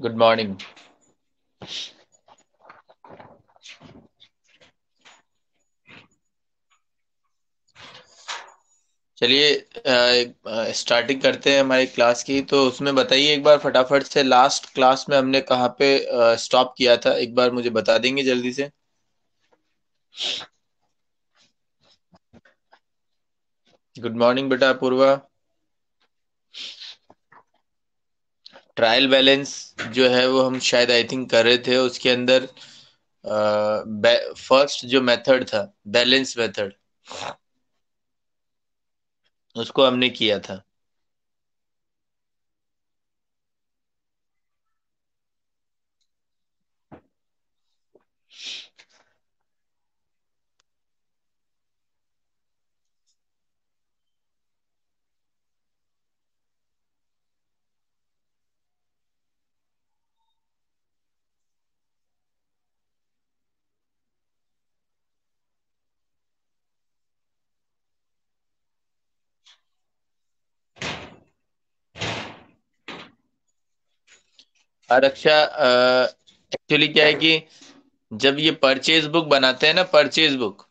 Good morning. चलिए starting करते हैं हमारी क्लास की। तो उसमें बताइए एक बार फटाफट से, लास्ट क्लास में हमने कहाँ पे स्टॉप किया था, एक बार मुझे बता देंगे जल्दी से। गुड मॉर्निंग बेटा पूर्वा। ट्रायल बैलेंस जो है वो हम शायद आई थिंक कर रहे थे। उसके अंदर फर्स्ट जो मेथड था, बैलेंस मेथड, उसको हमने किया था। रक्षा, एक्चुअली क्या है कि जब ये परचेज बुक बनाते हैं ना, purchase book,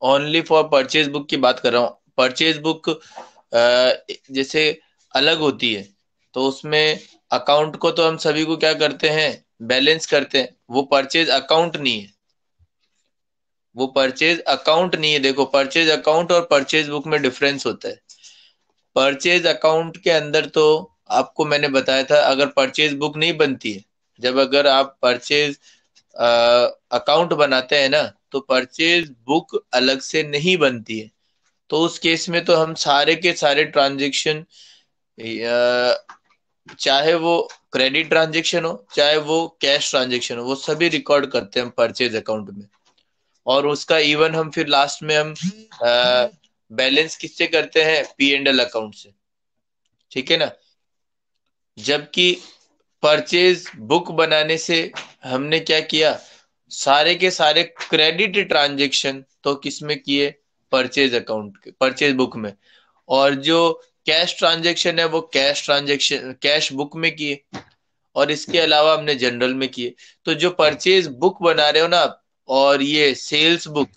only for purchase book की बात कर रहा हूँ। परचेज बुक जैसे अलग होती है, तो उसमें अकाउंट को तो हम सभी को क्या करते हैं, बैलेंस करते हैं। वो परचेज अकाउंट नहीं है, वो परचेज अकाउंट नहीं है। देखो, परचेज अकाउंट और परचेज बुक में डिफरेंस होता है। परचेज अकाउंट के अंदर तो आपको मैंने बताया था, अगर परचेज बुक नहीं बनती है, जब अगर आप परचेज अकाउंट बनाते हैं ना, तो परचेज बुक अलग से नहीं बनती है। तो उस केस में तो हम सारे के सारे ट्रांजेक्शन, चाहे वो क्रेडिट ट्रांजेक्शन हो चाहे वो कैश ट्रांजेक्शन हो, वो सभी रिकॉर्ड करते हैं हम परचेज अकाउंट में। और उसका इवन हम फिर लास्ट में हम बैलेंस किससे करते हैं, पी एंड एल अकाउंट से। ठीक है ना। जबकि परचेज बुक बनाने से हमने क्या किया, सारे के सारे क्रेडिट ट्रांजेक्शन तो किसमें किए, परचेज अकाउंट, परचेज बुक में। और जो कैश ट्रांजेक्शन है वो कैश ट्रांजेक्शन, कैश बुक में किए। और इसके अलावा हमने जनरल में किए। तो जो परचेज बुक बना रहे हो ना आप, और ये सेल्स बुक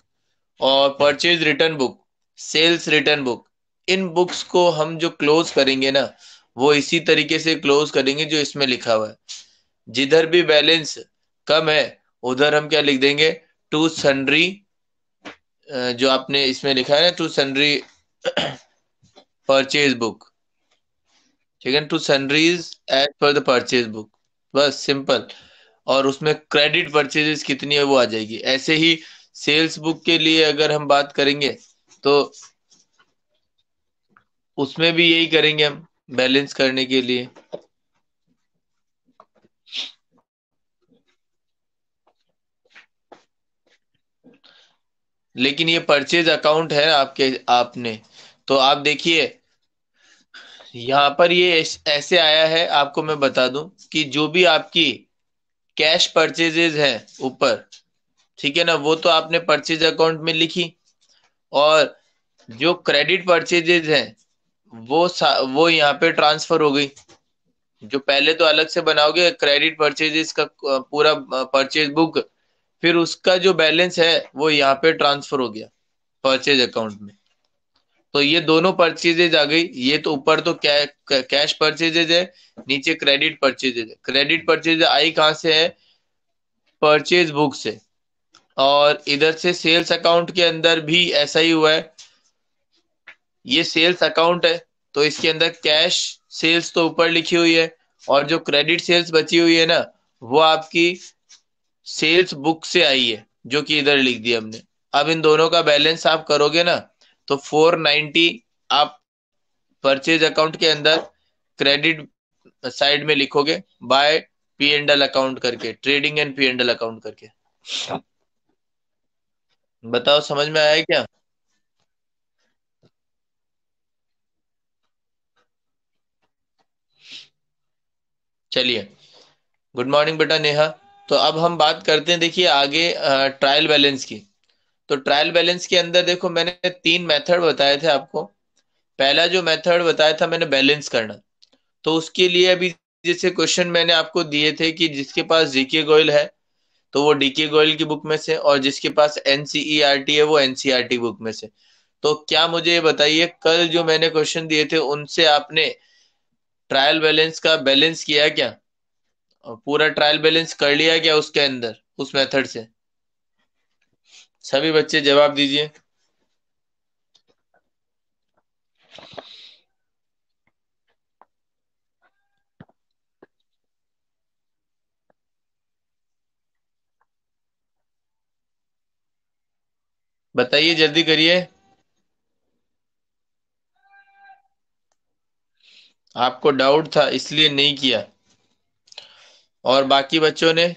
और purchase return book, sales return book, इन बुक्स को हम जो क्लोज करेंगे ना, वो इसी तरीके से क्लोज करेंगे जो इसमें लिखा हुआ है। जिधर भी बैलेंस कम है, उधर हम क्या लिख देंगे, टू सन्ड्री, जो आपने इसमें लिखा है ना, टू सन्ड्री परचेज बुक। ठीक है, to sundries as per the purchase book, बस सिंपल। और उसमें क्रेडिट परचेजेस कितनी है वो आ जाएगी। ऐसे ही सेल्स बुक के लिए अगर हम बात करेंगे, तो उसमें भी यही करेंगे हम, बैलेंस करने के लिए। लेकिन ये परचेज अकाउंट है आपके, आपने, तो आप देखिए यहाँ पर ये ऐसे आया है। आपको मैं बता दूं कि जो भी आपकी कैश परचेजेज है ऊपर, ठीक है ना, वो तो आपने परचेज अकाउंट में लिखी। और जो क्रेडिट परचेजेज है वो यहाँ पे ट्रांसफर हो गई। जो पहले तो अलग से बनाओगे क्रेडिट परचेजेस का पूरा परचेज बुक, फिर उसका जो बैलेंस है वो यहाँ पे ट्रांसफर हो गया परचेज अकाउंट में। तो ये दोनों परचेजेज आ गई। ये तो ऊपर तो कैश परचेजेज है, नीचे क्रेडिट परचेजेज है। क्रेडिट परचेज आई कहाँ से है, परचेज बुक से। और इधर से सेल्स अकाउंट के अंदर भी ऐसा ही हुआ है। ये सेल्स अकाउंट है, तो इसके अंदर कैश सेल्स तो ऊपर लिखी हुई है, और जो क्रेडिट सेल्स बची हुई है ना, वो आपकी सेल्स बुक से आई है, जो कि इधर लिख दिया हमने। अब इन दोनों का बैलेंस आप करोगे ना, तो 490 आप परचेज अकाउंट के अंदर क्रेडिट साइड में लिखोगे, by P and L account करके, trading and P and L account करके। बताओ समझ में आया है क्या। चलिए, गुड मॉर्निंग बेटा नेहा। तो अब हम बात करते हैं, देखिए आगे, ट्रायल बैलेंस की। तो ट्रायल बैलेंस के अंदर देखो, मैंने तीन मेथड बताए थे आपको। पहला जो मेथड बताया था मैंने, बैलेंस करना, तो उसके लिए अभी जैसे क्वेश्चन मैंने आपको दिए थे कि जिसके पास जीके गोयल है तो वो डीके गोयल की बुक में से, और जिसके पास एनसीईआरटी है वो एनसीईआरटी बुक में से। तो क्या मुझे ये बताइए, कल जो मैंने क्वेश्चन दिए थे उनसे आपने ट्रायल बैलेंस का बैलेंस किया क्या? और पूरा ट्रायल बैलेंस कर लिया क्या उसके अंदर, उस मेथड से? सभी बच्चे जवाब दीजिए। बताइए, जल्दी करिए। आपको डाउट था इसलिए नहीं किया। और बाकी बच्चों ने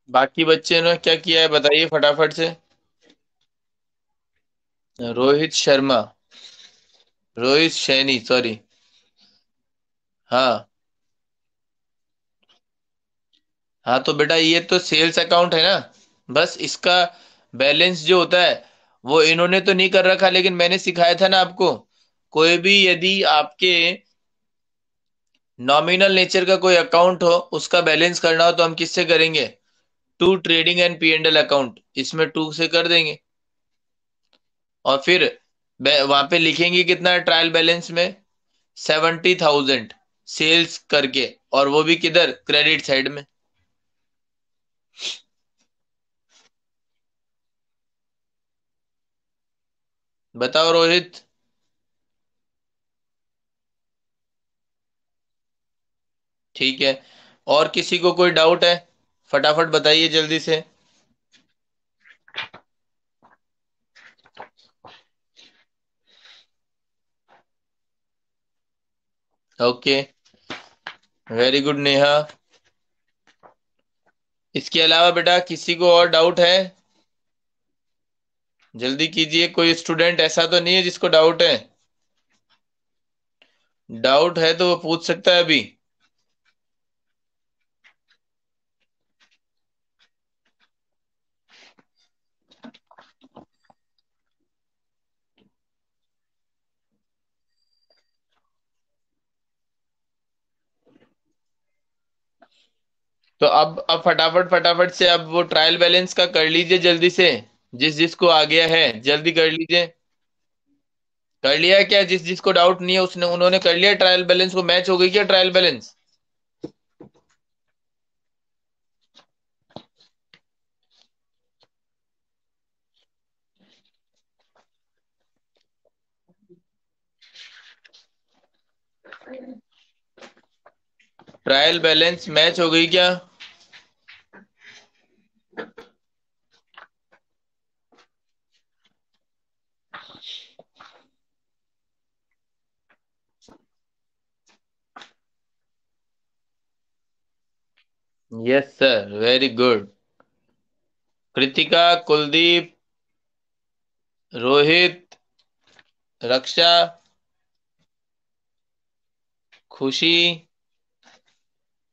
बाकी बच्चे ने क्या किया है बताइए फटाफट से। रोहित शर्मा, रोहित सैनी, सॉरी। हाँ। हाँ तो बेटा ये तो सेल्स अकाउंट है ना, बस इसका बैलेंस जो होता है वो इन्होंने तो नहीं कर रखा, लेकिन मैंने सिखाया था ना आपको। कोई भी यदि आपके नॉमिनल नेचर का कोई अकाउंट हो, उसका बैलेंस करना हो तो हम किससे करेंगे? To trading and P and L account, इसमें टू से कर देंगे। और फिर वहां पे लिखेंगे कितना ट्रायल बैलेंस में? 70,000 सेल्स करके, और वो भी किधर? क्रेडिट साइड में। बताओ रोहित। ठीक है। और किसी को कोई डाउट है? फटाफट बताइए जल्दी से। Okay, very good Neha. इसके अलावा बेटा किसी को और डाउट है? जल्दी कीजिए, कोई स्टूडेंट ऐसा तो नहीं है जिसको डाउट है? डाउट है तो वो पूछ सकता है अभी। तो अब फटाफट फटाफट से अब वो ट्रायल बैलेंस का कर लीजिए जल्दी से। जिस जिसको आ गया है जल्दी कर लीजिए। कर लिया है क्या? जिस जिसको डाउट नहीं है उसने उन्होंने कर लिया ट्रायल बैलेंस? को मैच हो गई क्या trial balance? Trial balance match हो गई क्या? Yes sir, very good. Kritika, Kuldeep, Rohit, Raksha, Khushi,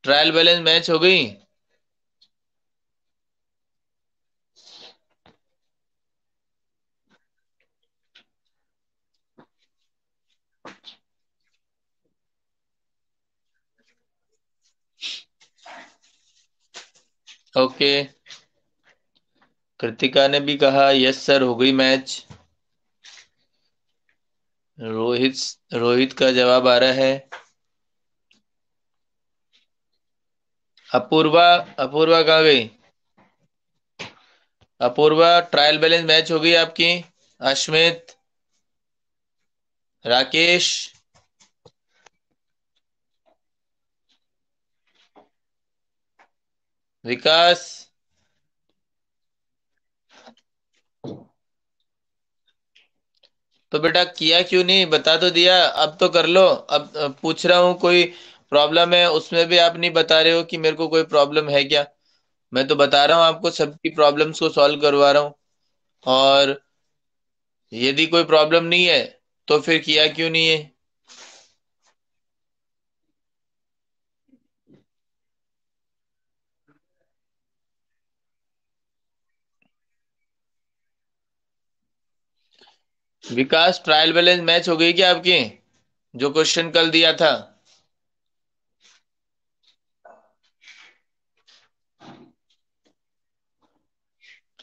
trial balance match हो गई। ओके, कृतिका ने भी कहा यस सर हो गई मैच। रोहित रोहित का जवाब आ रहा है। अपूर्वा, अपूर्वा कहाँ गई? अपूर्वा, ट्रायल बैलेंस मैच हो गई आपकी। अश्मित, राकेश, विकास। तो बेटा किया क्यों नहीं, बता तो दिया, अब तो कर लो। अब पूछ रहा हूँ कोई प्रॉब्लम है, उसमें भी आप नहीं बता रहे हो कि मेरे को कोई प्रॉब्लम है क्या। मैं तो बता रहा हूँ आपको, सबकी प्रॉब्लम्स को सॉल्व करवा रहा हूँ। और यदि कोई प्रॉब्लम नहीं है तो फिर किया क्यों नहीं है? विकास, ट्रायल बैलेंस मैच हो गई क्या आपकी, जो क्वेश्चन कल दिया था?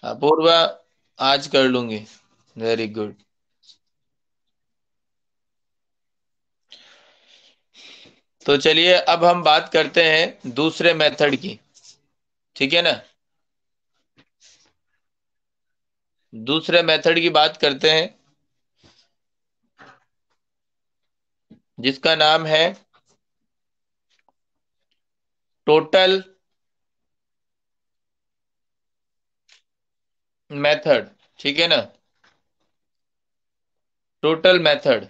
अपूर्वा, आज कर लूंगी। Very good. तो चलिए अब हम बात करते हैं दूसरे मेथड की। ठीक है ना? दूसरे मेथड की बात करते हैं, जिसका नाम है टोटल मेथड। ठीक है ना? Total method.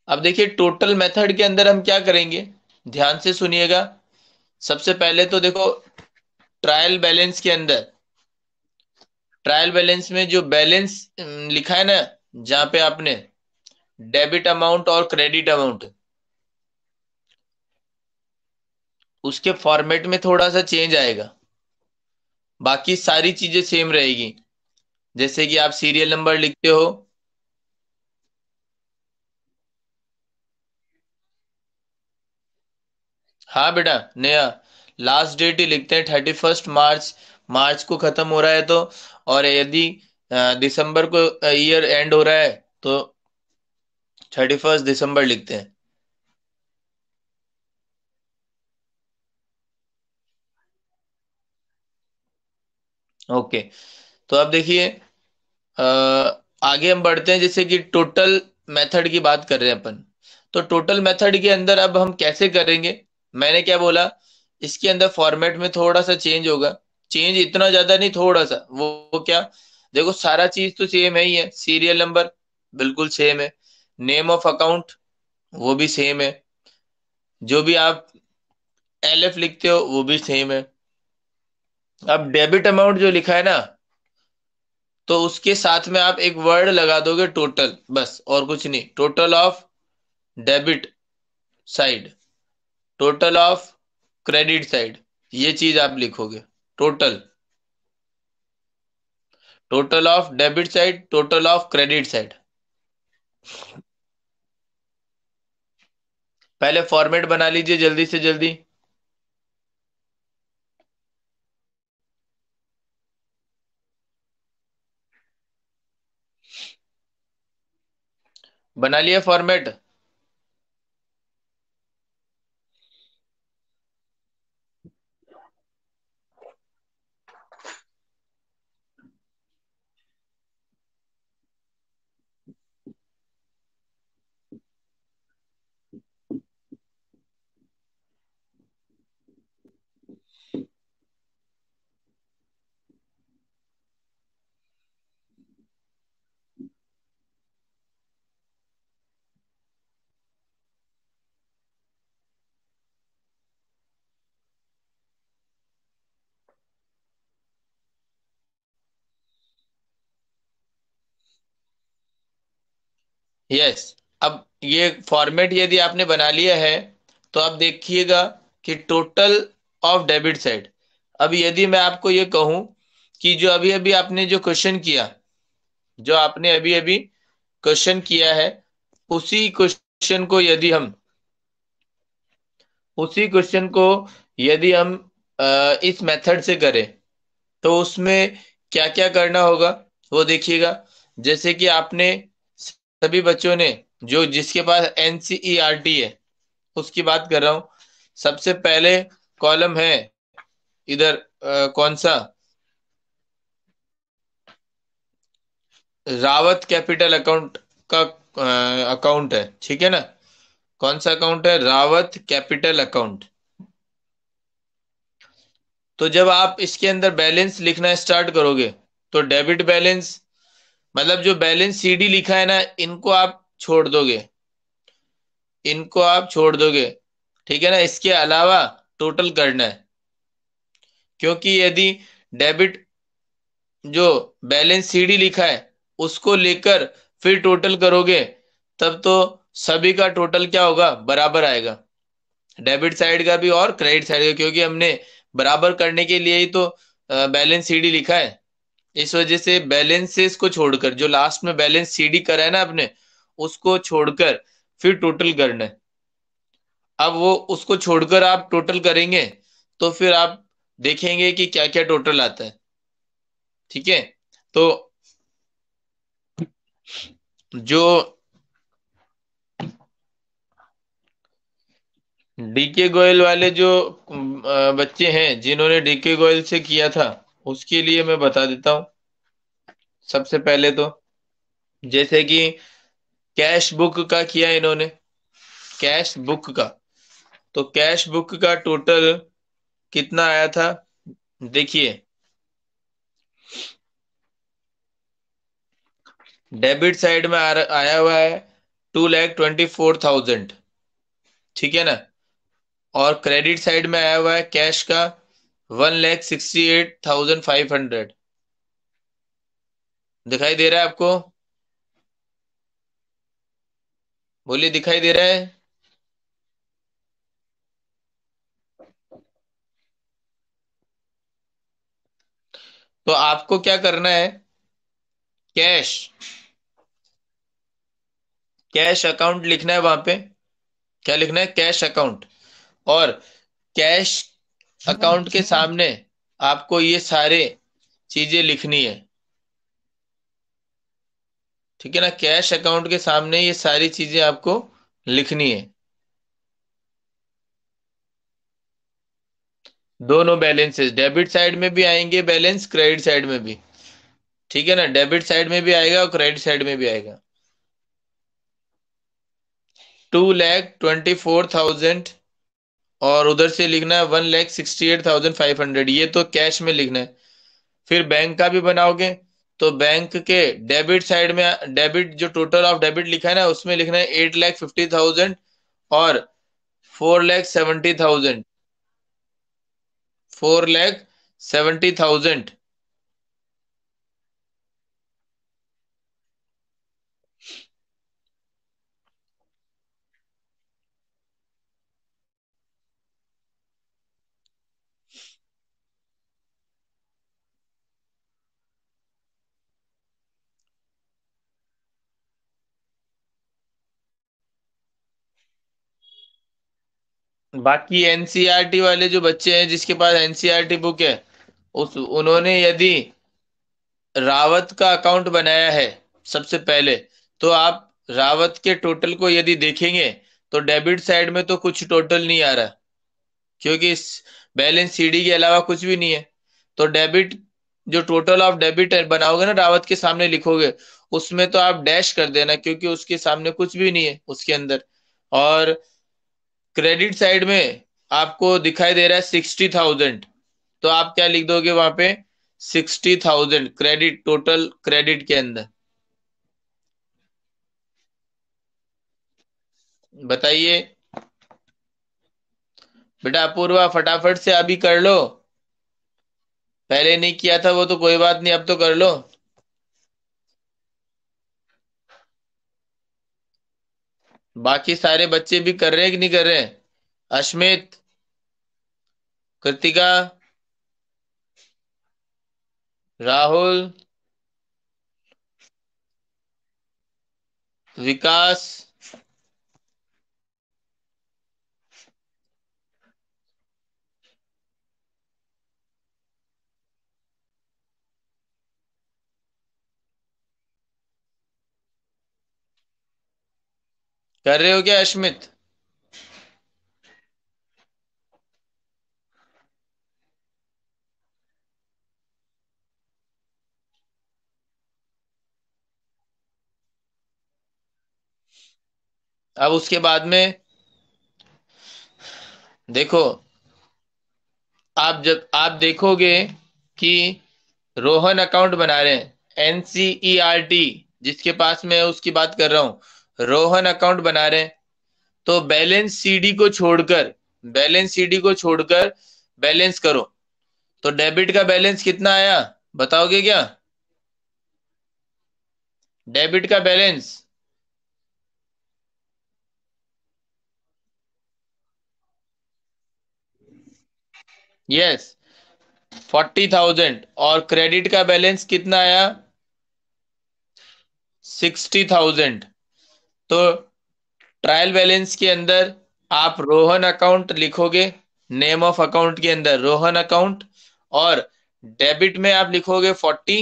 अब देखिए टोटल मेथड के अंदर हम क्या करेंगे, ध्यान से सुनिएगा। सबसे पहले तो देखो, ट्रायल बैलेंस के अंदर, ट्रायल बैलेंस में जो बैलेंस लिखा है ना, जहां पे आपने डेबिट अमाउंट और क्रेडिट अमाउंट, उसके फॉर्मेट में थोड़ा सा चेंज आएगा। बाकी सारी चीजें सेम रहेगी। जैसे कि आप सीरियल नंबर लिखते हो। हाँ बेटा, नया लास्ट डेट ही लिखते हैं, 31 मार्च। मार्च को खत्म हो रहा है तो, और यदि दिसंबर को ईयर एंड हो रहा है तो 31 दिसंबर लिखते हैं। ओके। तो अब देखिए, अ, आगे हम बढ़ते हैं, जैसे कि टोटल मेथड की बात कर रहे हैं अपन। तो टोटल मेथड के अंदर अब हम कैसे करेंगे? मैंने क्या बोला, इसके अंदर फॉर्मेट में थोड़ा सा चेंज होगा। चेंज इतना ज्यादा नहीं, थोड़ा सा। वो क्या, देखो सारा चीज तो सेम है ही है। सीरियल नंबर बिल्कुल सेम है। नेम ऑफ अकाउंट वो भी सेम है। जो भी आप एलएफ लिखते हो वो भी सेम है। अब डेबिट अमाउंट जो लिखा है ना, तो उसके साथ में आप एक वर्ड लगा दोगे, टोटल, बस और कुछ नहीं। Total of debit side, total of credit side, ये चीज आप लिखोगे। Total, total of debit side, total of credit side. पहले फॉर्मेट बना लीजिए जल्दी से जल्दी। बना लिया फॉर्मेट? यस। अब ये फॉर्मेट यदि आपने बना लिया है, तो आप देखिएगा कि टोटल ऑफ डेबिट साइड। अब यदि मैं आपको ये कहूं कि जो अभी अभी आपने जो क्वेश्चन किया, जो आपने अभी अभी क्वेश्चन किया है, उसी क्वेश्चन को यदि हम उसी क्वेश्चन को यदि हम इस मेथड से करें, तो उसमें क्या क्या करना होगा वो देखिएगा। जैसे कि आपने, सभी बच्चों ने, जो जिसके पास एनसीईआरटी है उसकी बात कर रहा हूं। सबसे पहले कॉलम है इधर, कौन सा, रावत कैपिटल अकाउंट का अकाउंट है। ठीक है ना? कौन सा अकाउंट है? Rawat capital account. तो जब आप इसके अंदर बैलेंस लिखना स्टार्ट करोगे, तो डेबिट बैलेंस, मतलब जो बैलेंस सीडी लिखा है ना, इनको आप छोड़ दोगे, इनको आप छोड़ दोगे, ठीक है ना। इसके अलावा टोटल करना है, क्योंकि यदि डेबिट जो बैलेंस सीडी लिखा है उसको लेकर फिर टोटल करोगे, तब तो सभी का टोटल क्या होगा, बराबर आएगा, डेबिट साइड का भी और क्रेडिट साइड का, क्योंकि हमने बराबर करने के लिए ही तो बैलेंस सीडी लिखा है। इस वजह से बैलेंसेस को छोड़कर, जो लास्ट में बैलेंस सीडी करा है ना आपने, उसको छोड़कर फिर टोटल करना है। अब वो उसको छोड़कर आप टोटल करेंगे तो फिर आप देखेंगे कि क्या क्या टोटल आता है, ठीक है। तो जो डीके गोयल वाले जो बच्चे हैं जिन्होंने डीके गोयल से किया था, उसके लिए मैं बता देता हूँ। सबसे पहले तो जैसे कि कैश बुक का किया इन्होंने, कैश बुक का, तो कैश बुक का टोटल कितना आया था, देखिए। डेबिट साइड में आया हुआ है 2,24,000, ठीक है ना। और क्रेडिट साइड में आया हुआ है कैश का 1,68,500। दिखाई दे रहा है आपको, बोलिए दिखाई दे रहा है। तो आपको क्या करना है, कैश कैश अकाउंट लिखना है वहां पे। क्या लिखना है, कैश अकाउंट। और कैश अकाउंट के सामने आपको ये सारे चीजें लिखनी है, ठीक है ना। कैश अकाउंट के सामने ये सारी चीजें आपको लिखनी है, दोनों बैलेंसेस, डेबिट साइड में भी आएंगे बैलेंस, क्रेडिट साइड में भी, ठीक है ना। डेबिट साइड में भी आएगा और क्रेडिट साइड में भी आएगा। 2,24,000 और उधर से लिखना है 1,68,500, ये तो कैश में लिखना है। फिर बैंक का भी बनाओगे तो बैंक के डेबिट साइड में, डेबिट जो टोटल ऑफ डेबिट लिखा है ना, उसमें लिखना है 8,50,000 और 4,70,000, 4,70,000। बाकी एनसीईआरटी वाले जो बच्चे हैं जिसके पास एनसीईआरटी बुक है, उस उन्होंने यदि रावत का अकाउंट बनाया है सबसे पहले, तो आप रावत के टोटल को यदि देखेंगे तो डेबिट साइड में तो कुछ टोटल नहीं आ रहा, क्योंकि इस बैलेंस सीडी के अलावा कुछ भी नहीं है। तो डेबिट जो टोटल ऑफ डेबिट बनाओगे ना, रावत के सामने लिखोगे, उसमें तो आप डैश कर देना, क्योंकि उसके सामने कुछ भी नहीं है उसके अंदर। और क्रेडिट साइड में आपको दिखाई दे रहा है 60,000, तो आप क्या लिख दोगे वहां पे, 60,000 क्रेडिट, टोटल क्रेडिट के अंदर। बताइए बेटा अपूर्वा, फटाफट से अभी कर लो, पहले नहीं किया था वो तो कोई बात नहीं, अब तो कर लो। बाकी सारे बच्चे भी कर रहे हैं कि नहीं कर रहे हैं, अश्मित, कृतिका, राहुल, विकास, कर रहे हो क्या अश्मित। अब उसके बाद में देखो, आप जब आप देखोगे कि रोहन अकाउंट बना रहे हैं, एनसीईआरटी जिसके पास मैं उसकी बात कर रहा हूं, रोहन अकाउंट बना रहे हैं, तो बैलेंस सीडी को छोड़कर, बैलेंस सीडी को छोड़कर बैलेंस करो। तो डेबिट का बैलेंस कितना आया, बताओगे क्या? डेबिट का बैलेंस, यस, 40,000। और क्रेडिट का बैलेंस कितना आया? 60,000। तो ट्रायल बैलेंस के अंदर आप रोहन अकाउंट लिखोगे, नेम ऑफ अकाउंट के अंदर रोहन अकाउंट, और डेबिट में आप लिखोगे 40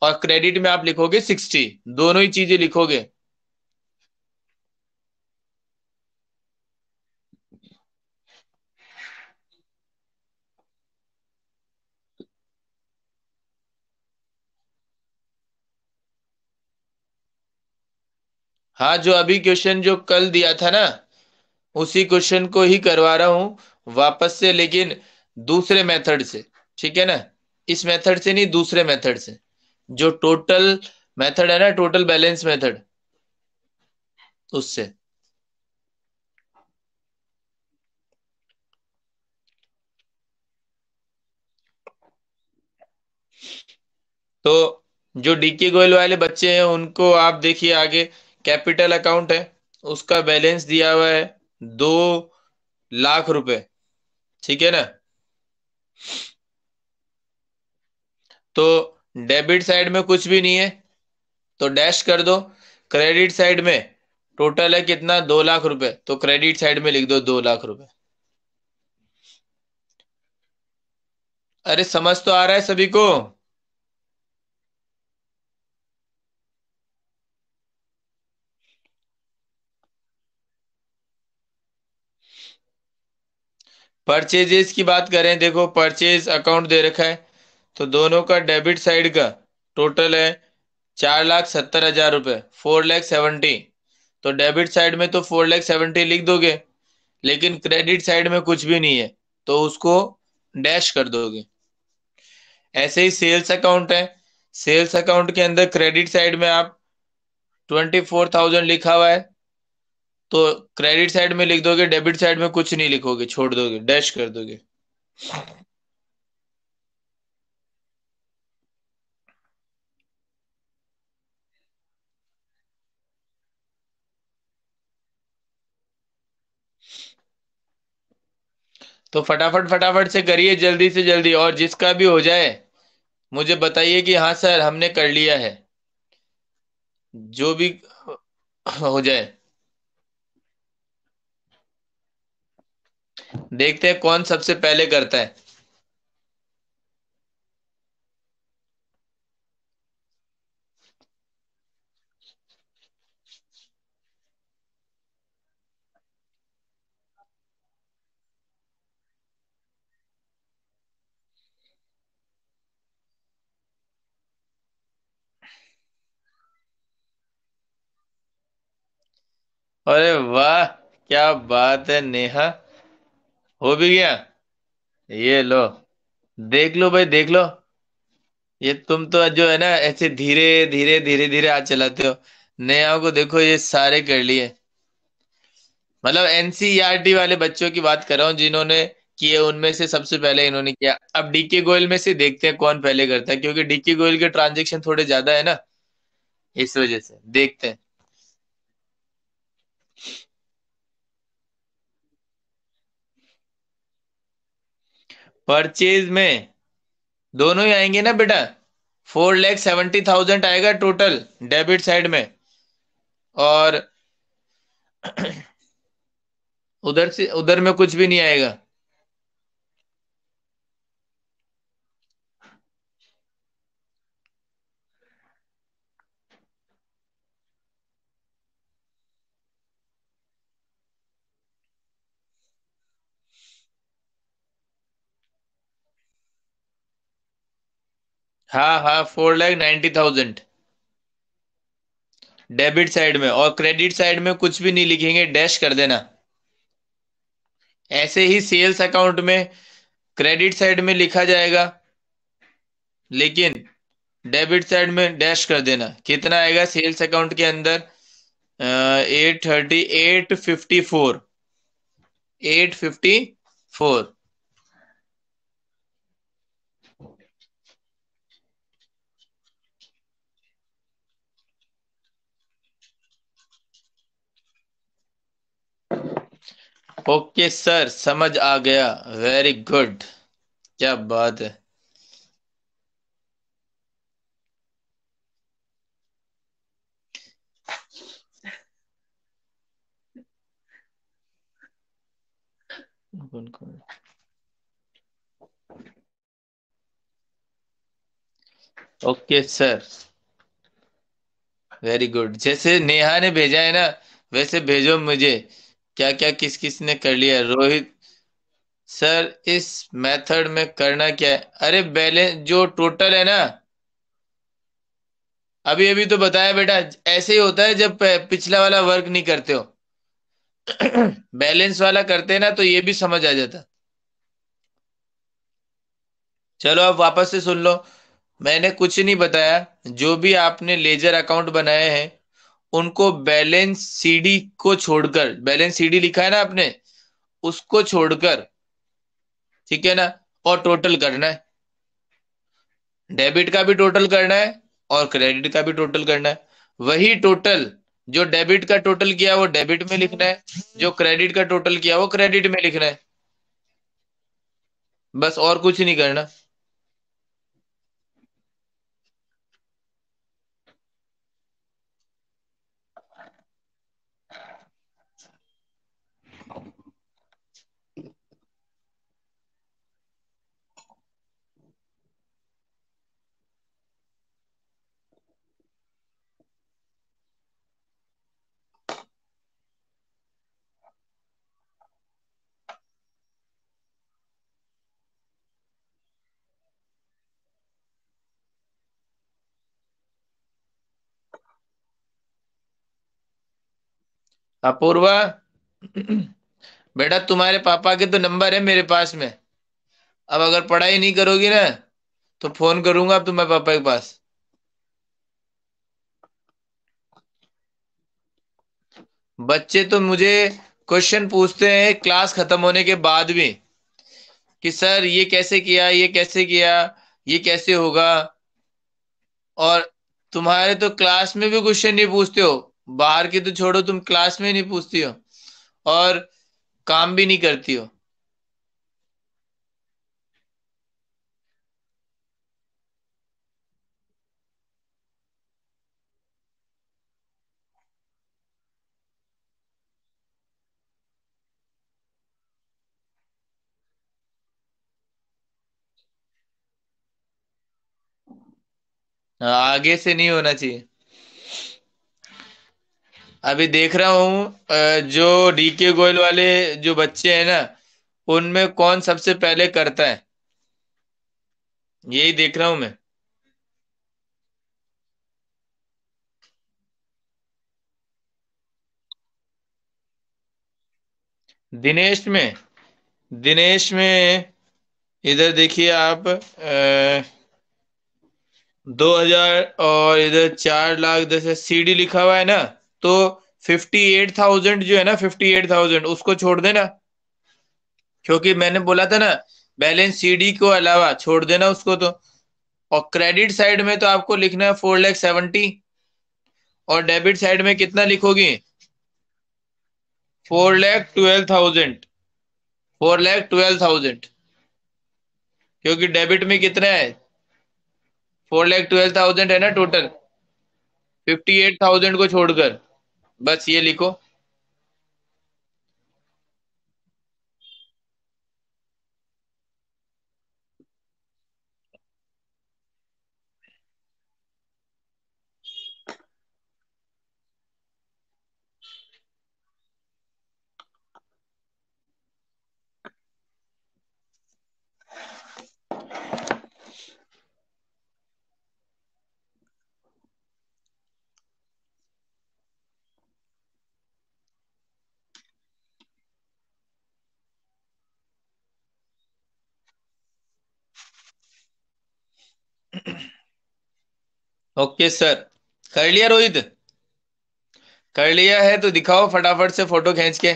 और क्रेडिट में आप लिखोगे 60, दोनों ही चीजें लिखोगे। हाँ, जो अभी क्वेश्चन जो कल दिया था ना, उसी क्वेश्चन को ही करवा रहा हूं वापस से, लेकिन दूसरे मेथड से। ठीक है ना? इस मेथड से नहीं, दूसरे मेथड से, जो टोटल मेथड है ना, टोटल बैलेंस मेथड, उससे। तो जो डीके गोयल वाले बच्चे हैं उनको आप देखिए आगे, कैपिटल अकाउंट है, उसका बैलेंस दिया हुआ है 2 लाख रुपए। ठीक है ना? तो डेबिट साइड में कुछ भी नहीं है, तो डैश कर दो। क्रेडिट साइड में टोटल है कितना, 2 लाख रुपए, तो क्रेडिट साइड में लिख दो 2 लाख रुपए। अरे समझ तो आ रहा है सभी को? परचेजेस की बात करें, देखो परचेज अकाउंट दे रखा है, तो दोनों का डेबिट साइड का टोटल है 4,70,000 रुपए, 4,70,000। तो डेबिट साइड में तो 4,70,000 लिख दोगे, लेकिन क्रेडिट साइड में कुछ भी नहीं है, तो उसको डैश कर दोगे। ऐसे ही सेल्स अकाउंट है, सेल्स अकाउंट के अंदर क्रेडिट साइड में आप 24,000 लिखा हुआ है, तो क्रेडिट साइड में लिख दोगे, डेबिट साइड में कुछ नहीं लिखोगे, छोड़ दोगे, डैश कर दोगे। तो फटाफट फटाफट से करिए, जल्दी से जल्दी, और जिसका भी हो जाए मुझे बताइए कि हाँ सर हमने कर लिया है, जो भी हो जाए। देखते हैं कौन सबसे पहले करता है। अरे वाह, क्या बात है नेहा, हो भी गया। ये लो, देख लो भाई, देख लो। ये तुम तो जो है ना, ऐसे धीरे धीरे धीरे धीरे हाथ चलाते हो। नेहा को देखो, ये सारे कर लिए। मतलब एनसीईआरटी वाले बच्चों की बात कर रहा हूँ जिन्होंने किए, उनमें से सबसे पहले इन्होंने किया। अब डीके गोयल में से देखते हैं कौन पहले करता है, क्योंकि डीके गोयल के ट्रांजेक्शन थोड़े ज्यादा है ना, इस वजह से देखते हैं। परचेज में दोनों ही आएंगे ना बेटा, 4,70,000 आएगा टोटल डेबिट साइड में, और उधर से उधर में कुछ भी नहीं आएगा। हाँ हाँ, 4,90,000 डेबिट साइड में, और क्रेडिट साइड में कुछ भी नहीं लिखेंगे, डैश कर देना। ऐसे ही सेल्स अकाउंट में क्रेडिट साइड में लिखा जाएगा, लेकिन डेबिट साइड में डैश कर देना। कितना आएगा सेल्स अकाउंट के अंदर? 8:30, 8:54, 8:54। ओके सर, समझ आ गया। Very good. क्या बात है। Okay sir, very good. जैसे नेहा ने भेजा है ना, वैसे भेजो मुझे। क्या क्या किस किस ने कर लिया। रोहित सर, इस मेथड में करना क्या है? अरे बैलेंस जो टोटल है ना, अभी अभी तो बताया बेटा। ऐसे ही होता है जब पिछला वाला वर्क नहीं करते हो। बैलेंस वाला करते हैं ना, तो ये भी समझ आ जाता। चलो अब वापस से सुन लो। मैंने कुछ नहीं बताया। जो भी आपने लेजर अकाउंट बनाए हैं, उनको बैलेंस सीडी को छोड़कर, बैलेंस सीडी लिखा है ना आपने, उसको छोड़कर, ठीक है ना, और टोटल करना है। डेबिट का भी टोटल करना है और क्रेडिट का भी टोटल करना है। वही टोटल, जो डेबिट का टोटल किया वो डेबिट में लिखना है, जो क्रेडिट का टोटल किया वो क्रेडिट में लिखना है। बस और कुछ नहीं करना। अपूर्वा, बेटा तुम्हारे पापा के तो नंबर है मेरे पास में। अब अगर पढ़ाई नहीं करोगी ना, तो फोन करूंगा अब तुम्हारे पापा के पास। बच्चे तो मुझे क्वेश्चन पूछते हैं क्लास खत्म होने के बाद भी, कि सर ये कैसे किया, ये कैसे किया, ये कैसे होगा। और तुम्हारे तो क्लास में भी क्वेश्चन नहीं पूछते हो। बाहर की तो छोड़ो, तुम क्लास में नहीं पूछती हो। और काम भी नहीं करती हो। हाँ, आगे से नहीं होना चाहिए। अभी देख रहा हूँ जो डीके गोयल वाले जो बच्चे हैं ना, उनमें कौन सबसे पहले करता है, यही देख रहा हूं मैं। दिनेश में, दिनेश में इधर देखिए आप, 2000 और इधर 4 लाख 10 सीडी लिखा हुआ है ना, तो 58,000 जो है ना, 58,000 उसको छोड़ देना। क्योंकि मैंने बोला था ना, बैलेंस सीडी को अलावा छोड़ देना उसको तो। और क्रेडिट साइड में तो आपको लिखना है 4,70,000। और डेबिट साइड में कितना लिखोगी? 4,12,000। 4,12,000। क्योंकि डेबिट में कितना है? 4,12,000 है ना टोटल, 58,000 को छोड़कर। बस ये लिखो। ओके सर, कर लिया रोहित? कर लिया है तो दिखाओ फटाफट से फोटो खींच के।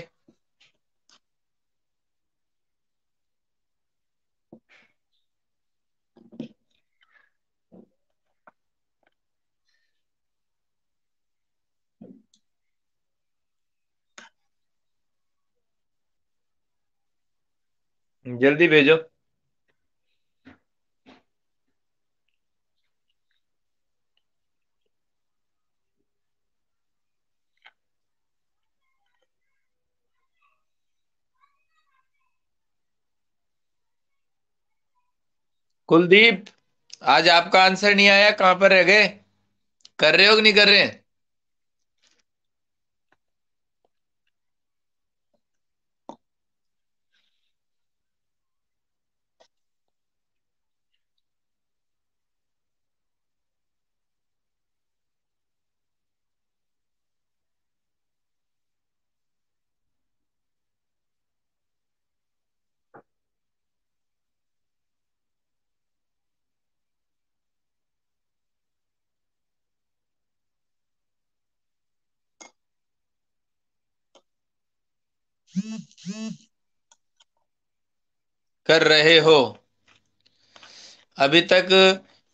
जल्दी भेजो। कुलदीप, आज आपका आंसर नहीं आया, कहां पर रह गए? कर रहे हो कि नहीं कर रहे? कर रहे हो अभी तक?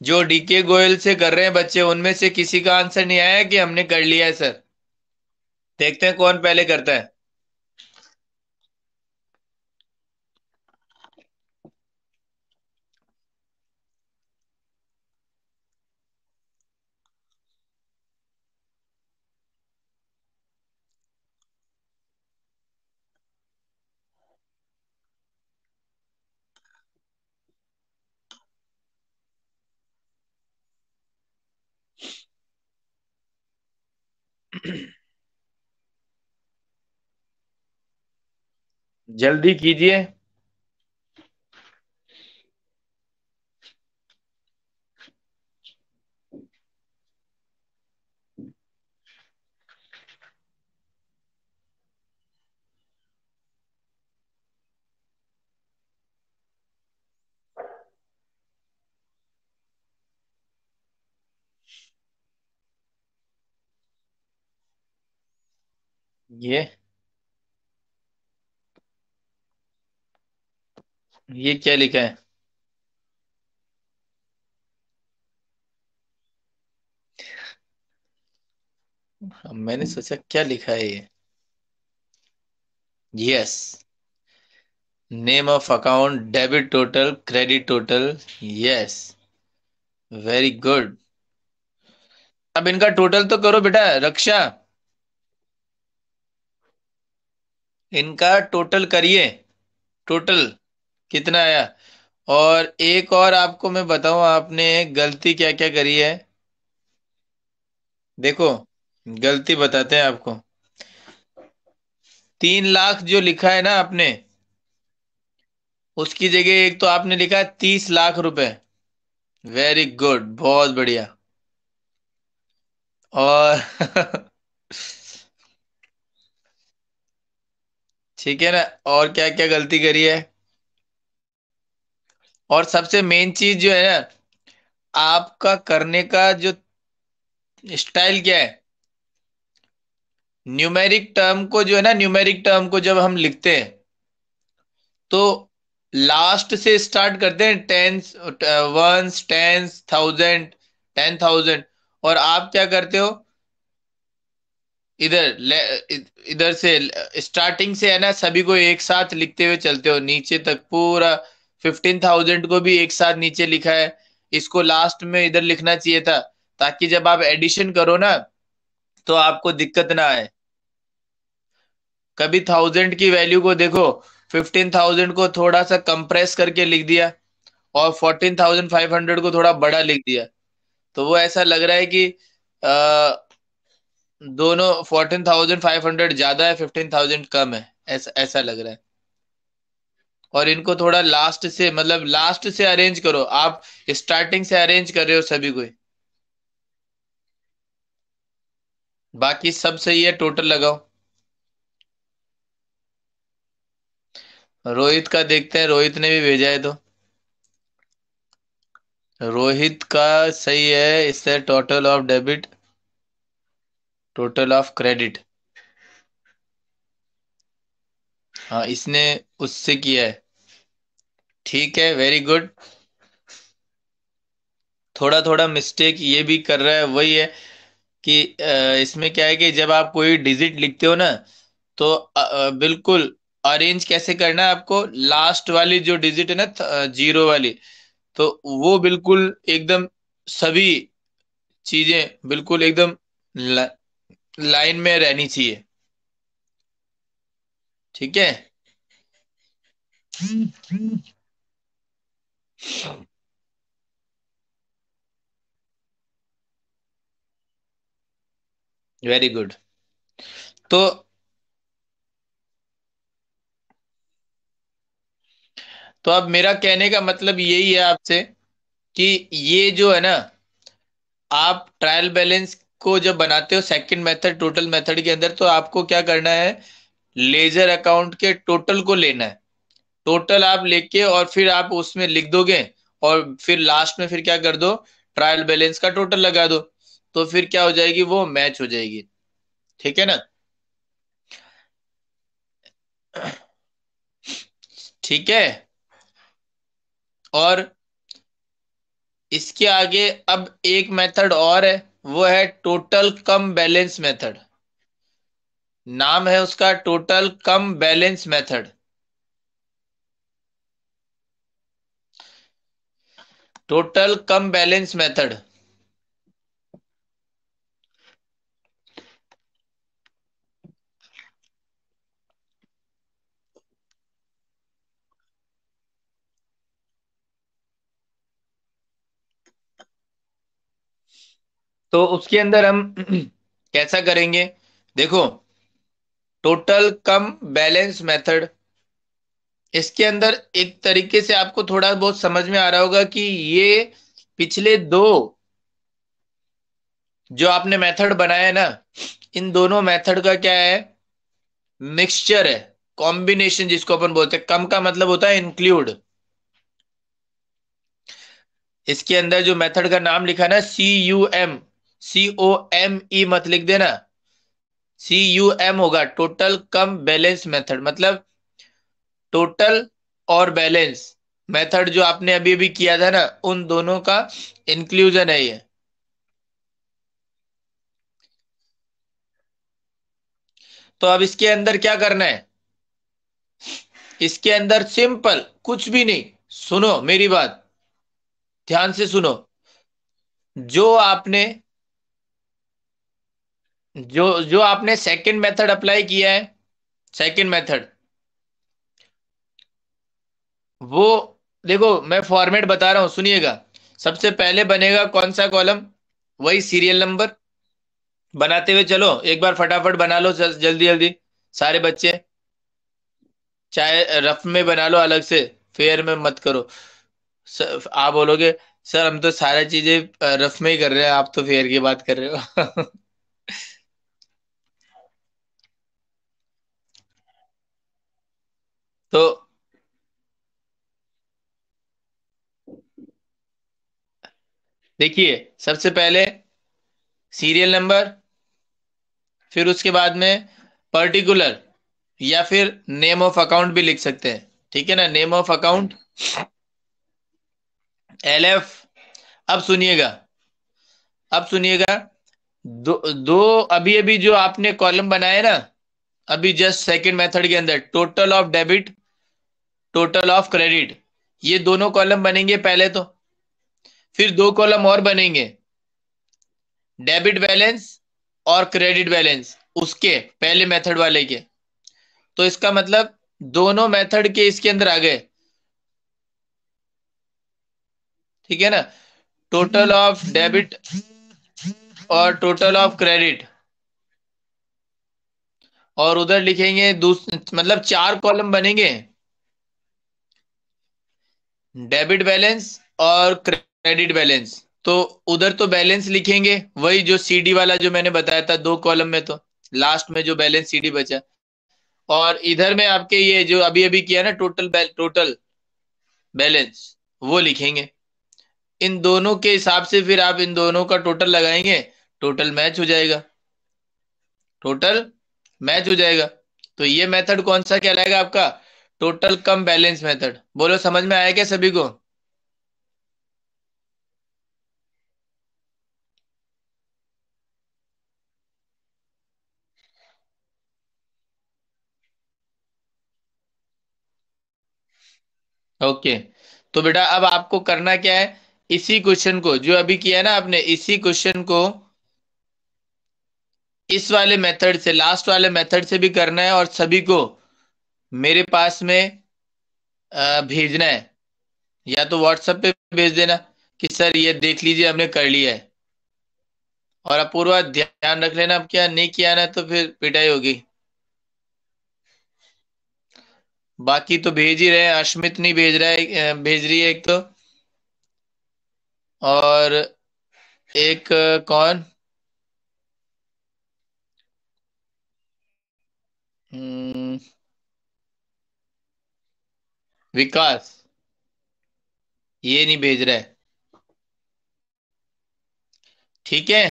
जो डीके गोयल से कर रहे हैं बच्चे, उनमें से किसी का आंसर नहीं आया कि हमने कर लिया है सर? देखते हैं कौन पहले करता है। जल्दी कीजिए। ये क्या लिखा है? मैंने सोचा क्या लिखा है ये। Yes. Name of account, debit total, credit total. Yes. Very good. अब इनका टोटल तो करो बेटा रक्षा। इनका टोटल करिए। टोटल कितना आया? और एक और आपको मैं बताऊं, आपने गलती क्या क्या करी है। देखो, गलती बताते हैं आपको। 3 लाख जो लिखा है ना आपने, उसकी जगह एक तो आपने लिखा है 30 लाख रुपए। वेरी गुड, बहुत बढ़िया। और ठीक है ना? और क्या क्या गलती करी है? और सबसे मेन चीज जो है ना, आपका करने का जो स्टाइल क्या है। न्यूमेरिक टर्म को जो है ना, न्यूमेरिक टर्म को जब हम लिखते हैं तो लास्ट से स्टार्ट करते हैं, टेंस, वंस, टेंस, थाउजेंड, 10,000। और आप क्या करते हो? इधर इधर से स्टार्टिंग से है ना, सभी को एक साथ लिखते हुए चलते हो नीचे तक पूरा। 15,000 को भी एक साथ नीचे लिखा है। इसको लास्ट में इधर लिखना चाहिए था, ताकि जब आप एडिशन करो ना तो आपको दिक्कत ना आए। कभी 1000 की वैल्यू को देखो, 15,000 को थोड़ा सा कंप्रेस करके लिख दिया, और 14,500 को थोड़ा बड़ा लिख दिया। तो वो ऐसा लग रहा है कि दोनों 14,500 ज्यादा है, 15,000 कम है, ऐसा ऐसा लग रहा है। और इनको थोड़ा लास्ट से, मतलब लास्ट से अरेंज करो आप। स्टार्टिंग से अरेंज कर रहे हो सभी को। बाकी सब सही है, टोटल लगाओ। रोहित का देखते हैं, रोहित ने भी भेजा है तो। रोहित का सही है, इससे total of debit. Total of credit. हाँ, इसने उससे किया है। ठीक है, वेरी गुड। थोड़ा थोड़ा मिस्टेक ये भी कर रहा है, वही है कि इसमें क्या है कि जब आप कोई डिजिट लिखते हो ना, तो बिल्कुल अरेंज कैसे करना है आपको। लास्ट वाली जो डिजिट है ना, जीरो वाली, तो वो बिल्कुल एकदम सभी चीजें बिल्कुल एकदम लाइन में रहनी चाहिए। ठीक है, वेरी गुड। तो अब मेरा कहने का मतलब यही है आपसे कि ये जो है ना, आप ट्रायल बैलेंस को जब बनाते हो सेकंड मेथड टोटल मेथड के अंदर, तो आपको क्या करना है, लेजर अकाउंट के टोटल को लेना है। टोटल आप लेके और फिर आप उसमें लिख दोगे, और फिर लास्ट में फिर क्या कर दो, ट्रायल बैलेंस का टोटल लगा दो, तो फिर क्या हो जाएगी, वो मैच हो जाएगी। ठीक है ना। ठीक है। और इसके आगे अब एक मेथड और है, वो है टोटल कम बैलेंस मेथड। नाम है उसका टोटल कम बैलेंस मेथड। टोटल कम बैलेंस मेथड। तो उसके अंदर हम कैसा करेंगे, देखो, टोटल कम बैलेंस मेथड, इसके अंदर एक तरीके से आपको थोड़ा बहुत समझ में आ रहा होगा कि ये पिछले दो जो आपने मेथड बनाया है ना, इन दोनों मेथड का क्या है, मिक्सचर है, कॉम्बिनेशन जिसको अपन बोलते हैं। कम का मतलब होता है इंक्लूड। इसके अंदर जो मेथड का नाम लिखा है ना, CUM, COME मत लिख देना, CUM होगा, टोटल कम बैलेंस मेथड। मतलब टोटल और बैलेंस मेथड जो आपने अभी अभी किया था ना, उन दोनों का इंक्लूजन है ये। तो अब इसके अंदर क्या करना है, इसके अंदर सिंपल कुछ भी नहीं, सुनो मेरी बात, ध्यान से सुनो। जो आपने जो जो आपने सेकंड मेथड अप्लाई किया है, सेकंड मेथड, वो देखो मैं फॉर्मेट बता रहा हूं, सुनिएगा। सबसे पहले बनेगा कौन सा कॉलम, वही सीरियल नंबर। बनाते हुए चलो, एक बार फटाफट बना लो, जल्दी जल्दी सारे बच्चे। चाहे रफ में बना लो अलग से, फेयर में मत करो। आप बोलोगे सर हम तो सारी चीजें रफ में ही कर रहे हैं, आप तो फेयर की बात कर रहे हो। तो देखिए, सबसे पहले सीरियल नंबर, फिर उसके बाद में पर्टिकुलर, या फिर नेम ऑफ अकाउंट भी लिख सकते हैं। ठीक है ना, नेम ऑफ अकाउंट, LF। अब सुनिएगा, अब सुनिएगा। दो दो अभी अभी जो आपने कॉलम बनाए ना, अभी जस्ट सेकंड मेथड के अंदर, total of debit, total of credit, ये दोनों कॉलम बनेंगे पहले तो। फिर दो कॉलम और बनेंगे, डेबिट बैलेंस और क्रेडिट बैलेंस, उसके पहले मेथड वाले के। तो इसका मतलब दोनों मेथड के इसके अंदर आ गए। ठीक है ना, टोटल ऑफ डेबिट और टोटल ऑफ क्रेडिट, और उधर लिखेंगे मतलब चार कॉलम बनेंगे, डेबिट बैलेंस और क्रेडिट बैलेंस। तो उधर तो बैलेंस लिखेंगे, वही जो CD वाला जो मैंने बताया था, दो कॉलम में, तो लास्ट में जो बैलेंस CD बचा। और इधर में आपके ये जो अभी अभी किया ना, टोटल बैलेंस, वो लिखेंगे। इन दोनों के हिसाब से फिर आप इन दोनों का टोटल लगाएंगे, टोटल मैच हो जाएगा। टोटल मैच हो जाएगा। तो ये मेथड कौन सा कहलाएगा आपका? टोटल कम बैलेंस मेथड। बोलो समझ में आया क्या सभी को? ओके। तो बेटा अब आपको करना क्या है, इसी क्वेश्चन को जो अभी किया है ना आपने, इसी क्वेश्चन को इस वाले मेथड से, लास्ट वाले मेथड से भी करना है, और सभी को मेरे पास में भेजना है। या तो व्हाट्सएप पे भेज देना कि सर ये देख लीजिए हमने कर लिया है। और अपूर्वा ध्यान रख लेना, अब क्या नहीं किया ना तो फिर पिटाई होगी। बाकी तो भेज ही रहे हैं, अश्मित नहीं भेज रहा है, भेज रही है एक तो। और एक कौन, हम्म, विकास, ये नहीं भेज रहा है। ठीक है।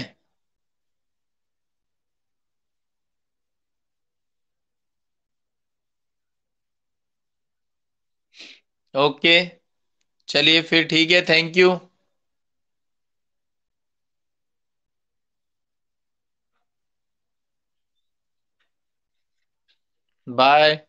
ओके, चलिए फिर ठीक है, थैंक यू। बाय।